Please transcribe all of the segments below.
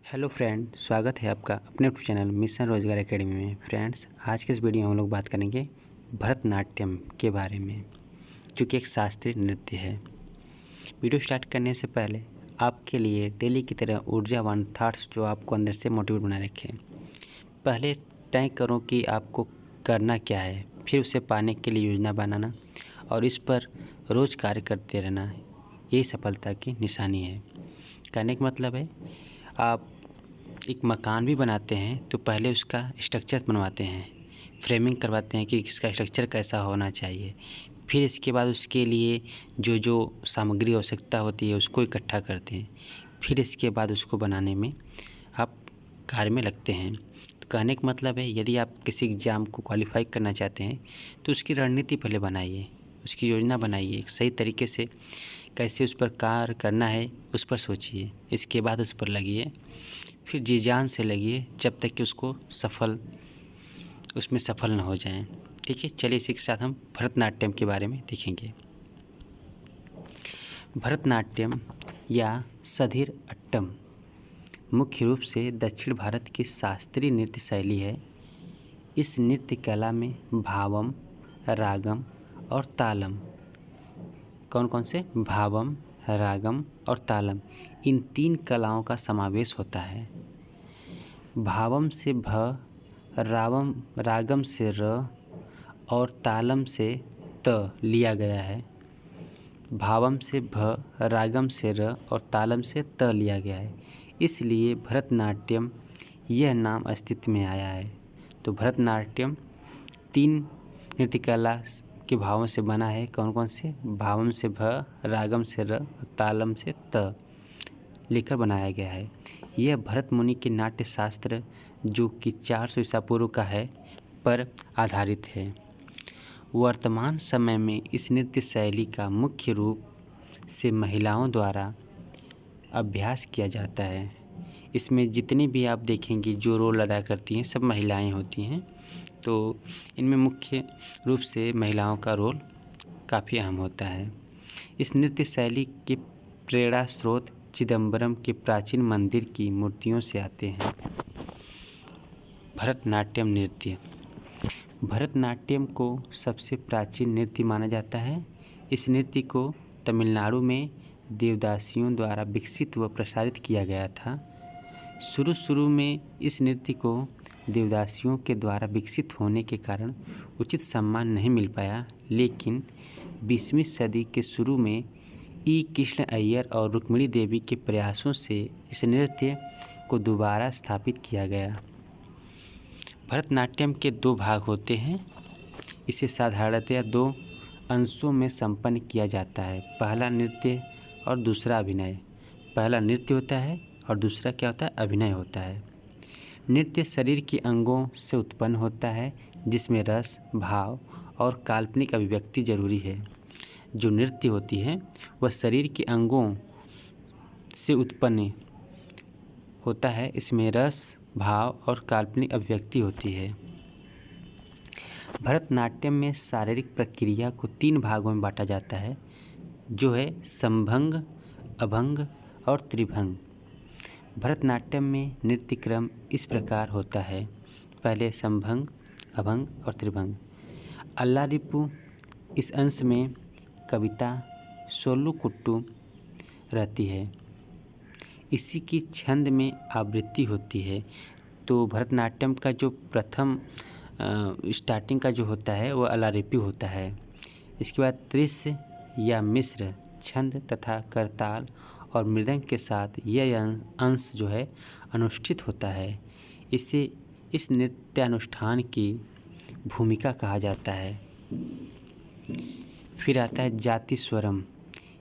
Hello friend, स्वागत है आपका अपने यूट्यूब चैनल मिशन रोजगार एकेडमी में। फ्रेंड्स, आज के इस वीडियो में हम लोग बात करेंगे भरतनाट्यम के बारे में, जो कि एक शास्त्रीय नृत्य है। वीडियो स्टार्ट करने से पहले आपके लिए डेली की तरह ऊर्जावान थॉट्स जो आपको अंदर से मोटिवेट बनाए रखें। पहले तय करो कि आपको करना क्या है, फिर उसे पाने के लिए योजना बनाना और इस पर रोज़ कार्य करते रहना, यही सफलता की निशानी है। कहने का मतलब है, आप एक मकान भी बनाते हैं तो पहले उसका स्ट्रक्चर बनवाते हैं, फ्रेमिंग करवाते हैं कि इसका स्ट्रक्चर कैसा होना चाहिए। फिर इसके बाद उसके लिए जो जो सामग्री आवश्यकता होती है उसको इकट्ठा करते हैं। फिर इसके बाद उसको बनाने में आप कार्य में लगते हैं। तो कहने का मतलब है, यदि आप किसी एग्ज़ाम को क्वालिफाई करना चाहते हैं तो उसकी रणनीति पहले बनाइए, उसकी योजना बनाइए, एक सही तरीके से कैसे उस पर कार्य करना है उस पर सोचिए। इसके बाद उस पर लगिए, फिर जी जान से लगिए जब तक कि उसमें सफल न हो जाएं। ठीक है, चलिए इसी के साथ हम भरतनाट्यम के बारे में देखेंगे। भरतनाट्यम या सधीर अट्टम मुख्य रूप से दक्षिण भारत की शास्त्रीय नृत्य शैली है। इस नृत्य कला में भावम, रागम और तालम, कौन कौन से? भावम, रागम और तालम, इन तीन कलाओं का समावेश होता है। भावम से भ, रागम से र और तालम से त लिया गया है। भावम से भ, रागम से र और तालम से त लिया गया है, इसलिए भरतनाट्यम यह नाम अस्तित्व में आया है। तो भरतनाट्यम तीन नृत्य कला के भावों से बना है। कौन कौन से? भावम से भ, रागम से र, तालम से त लेकर बनाया गया है। यह भरत मुनि के नाट्य शास्त्र, जो कि 400 ईसा पूर्व का है, पर आधारित है। वर्तमान समय में इस नृत्य शैली का मुख्य रूप से महिलाओं द्वारा अभ्यास किया जाता है। इसमें जितने भी आप देखेंगे जो रोल अदा करती हैं सब महिलाएं होती हैं। तो इनमें मुख्य रूप से महिलाओं का रोल काफ़ी अहम होता है। इस नृत्य शैली के प्रेरणा स्रोत चिदम्बरम के प्राचीन मंदिर की मूर्तियों से आते हैं। भरतनाट्यम नृत्य, भरतनाट्यम को सबसे प्राचीन नृत्य माना जाता है। इस नृत्य को तमिलनाडु में देवदासियों द्वारा विकसित व प्रसारित किया गया था। शुरू में इस नृत्य को देवदासियों के द्वारा विकसित होने के कारण उचित सम्मान नहीं मिल पाया, लेकिन 20वीं सदी के शुरू में ई कृष्ण अय्यर और रुक्मिणी देवी के प्रयासों से इस नृत्य को दोबारा स्थापित किया गया। भरतनाट्यम के दो भाग होते हैं। इसे साधारणतया दो अंशों में संपन्न किया जाता है, पहला नृत्य और दूसरा अभिनय। पहला नृत्य होता है और दूसरा क्या होता है? अभिनय होता है। नृत्य शरीर के अंगों से उत्पन्न होता है, जिसमें रस, भाव और काल्पनिक अभिव्यक्ति जरूरी है। जो नृत्य होती है वह शरीर के अंगों से उत्पन्न होता है, इसमें रस, भाव और काल्पनिक अभिव्यक्ति होती है। भरतनाट्यम में शारीरिक प्रक्रिया को 3 भागों में बांटा जाता है, जो है समभंग, अभंग और त्रिभंग। भरतनाट्यम में नृत्य क्रम इस प्रकार होता है, पहले समभंग, अभंग और त्रिभंग। अल्लारिप्पु, इस अंश में कविता सोल्लुकुट्टू रहती है, इसी की छंद में आवृत्ति होती है। तो भरतनाट्यम का जो प्रथम स्टार्टिंग का जो होता है वह अल्लारिप्पु होता है। इसके बाद त्रिश्र या मिश्र छंद तथा करताल और मृदंग के साथ यह अंश जो है अनुष्ठित होता है। इसे इस नृत्यानुष्ठान की भूमिका कहा जाता है। फिर आता है जाति स्वरम।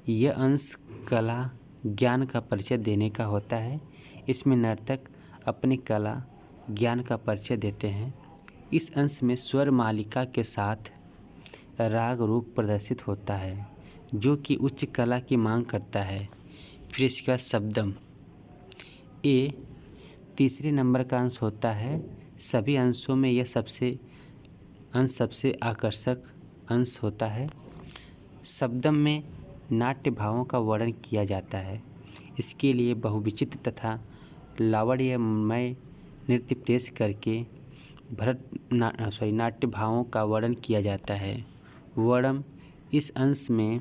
यह अंश कला ज्ञान का परिचय देने का होता है। इसमें नर्तक अपनी कला ज्ञान का परिचय देते हैं। इस अंश में स्वर मालिका के साथ राग रूप प्रदर्शित होता है, जो कि उच्च कला की मांग करता है। फिर इसका शब्दम ए तीसरे नंबर का अंश होता है। सभी अंशों में यह सबसे आकर्षक अंश होता है। शब्दम में नाट्य भावों का वर्णन किया जाता है। इसके लिए बहुविचित्र तथा लावण्यमय नृत्य पेश करके नाट्य भावों का वर्णन किया जाता है। वर्णम इस अंश में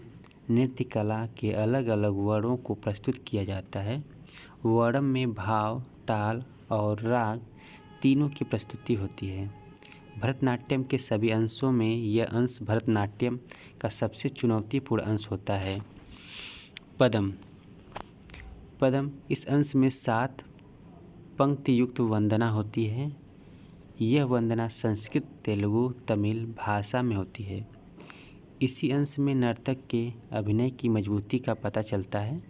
नृत्य कला के अलग अलग वर्णों को प्रस्तुत किया जाता है। वर्णम में भाव, ताल और राग तीनों की प्रस्तुति होती है। भरतनाट्यम के सभी अंशों में यह अंश भरतनाट्यम का सबसे चुनौतीपूर्ण अंश होता है। पदम इस अंश में 7 पंक्ति युक्त वंदना होती है। यह वंदना संस्कृत, तेलुगु, तमिल भाषा में होती है। इसी अंश में नर्तक के अभिनय की मजबूती का पता चलता है।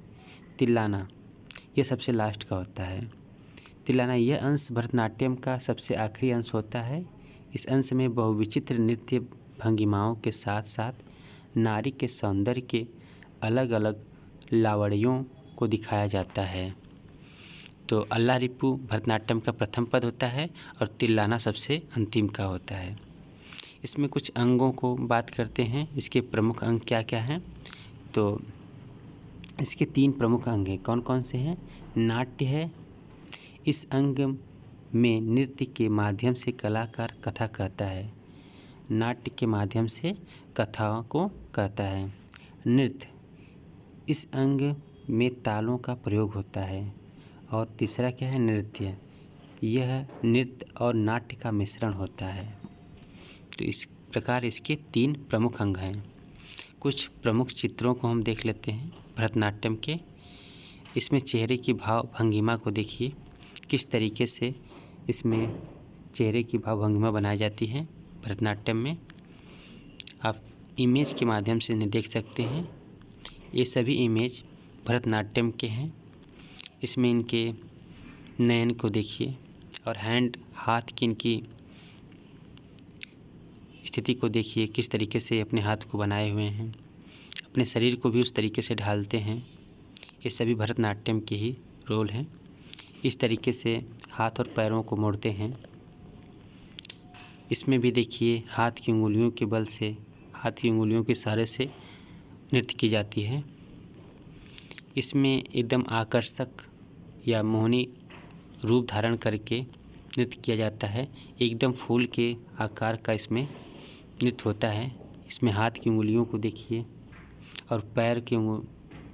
तिल्लाना यह सबसे लास्ट का होता है। तिल्लाना यह अंश भरतनाट्यम का सबसे आखिरी अंश होता है। इस अंश में बहुविचित्र नृत्य भंगिमाओं के साथ साथ नारी के सौंदर्य के अलग अलग लावड़ियों को दिखाया जाता है। तो अल्लारिप्पू भरतनाट्यम का प्रथम पद होता है और तिल्लाना सबसे अंतिम का होता है। इसमें कुछ अंगों को बात करते हैं। इसके प्रमुख अंग क्या क्या हैं? तो इसके 3 प्रमुख अंग हैं। कौन कौन से हैं? नाट्य है। इस अंग में नृत्य के माध्यम से कलाकार कथा कहता है। नाट्य के माध्यम से कथा को कहता है। नृत्य इस अंग में तालों का प्रयोग होता है। और तीसरा क्या है? नृत्य। यह नृत्य और नाट्य का मिश्रण होता है। तो इस प्रकार इसके 3 प्रमुख अंग हैं। कुछ प्रमुख चित्रों को हम देख लेते हैं भरतनाट्यम के। इसमें चेहरे की भाव भंगिमा को देखिए, किस तरीके से इसमें चेहरे की भाव भंगिमा बनाई जाती है भरतनाट्यम में। आप इमेज के माध्यम से इन्हें देख सकते हैं। ये सभी इमेज भरतनाट्यम के हैं। इसमें इनके नयन को देखिए और हाथ की इनकी स्थिति को देखिए, किस तरीके से अपने हाथ को बनाए हुए हैं, अपने शरीर को भी उस तरीके से ढालते हैं। ये सभी भरतनाट्यम के ही रोल हैं। इस तरीके से हाथ और पैरों को मोड़ते हैं। इसमें भी देखिए हाथ की उंगलियों के बल से, हाथ की उंगलियों के सहारे से नृत्य की जाती है। इसमें एकदम आकर्षक या मोहनी रूप धारण करके नृत्य किया जाता है। एकदम फूल के आकार का इसमें नृत्य होता है। इसमें हाथ की उंगलियों को देखिए और पैर की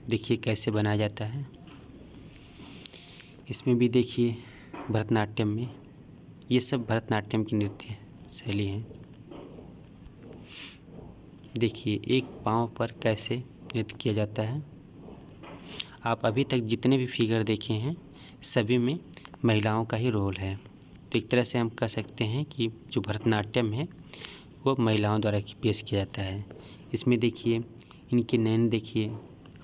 देखिए कैसे बनाया जाता है। इसमें भी देखिए भरतनाट्यम में ये सब भरतनाट्यम की नृत्य शैली है। देखिए एक पाँव पर कैसे नृत्य किया जाता है। आप अभी तक जितने भी फिगर देखे हैं सभी में महिलाओं का ही रोल है। तो एक तरह से हम कह सकते हैं कि जो भरतनाट्यम है वो महिलाओं द्वारा पेश किया जाता है। इसमें देखिए इनके नैन देखिए,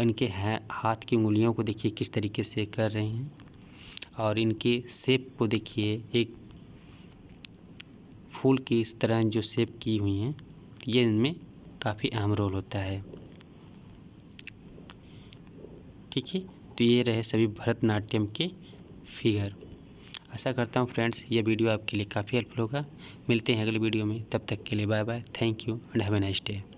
इनके हाथ की उंगलियों को देखिए किस तरीके से कर रहे हैं और इनके शेप को देखिए, एक फूल की इस तरह जो शेप की हुई हैं, ये इनमें काफ़ी अहम रोल होता है। ठीक है, तो ये रहे सभी भरतनाट्यम के फिगर। आशा करता हूँ फ्रेंड्स ये वीडियो आपके लिए काफ़ी हेल्पफुल होगा। मिलते हैं अगले वीडियो में, तब तक के लिए bye bye, thank you and have a nice day.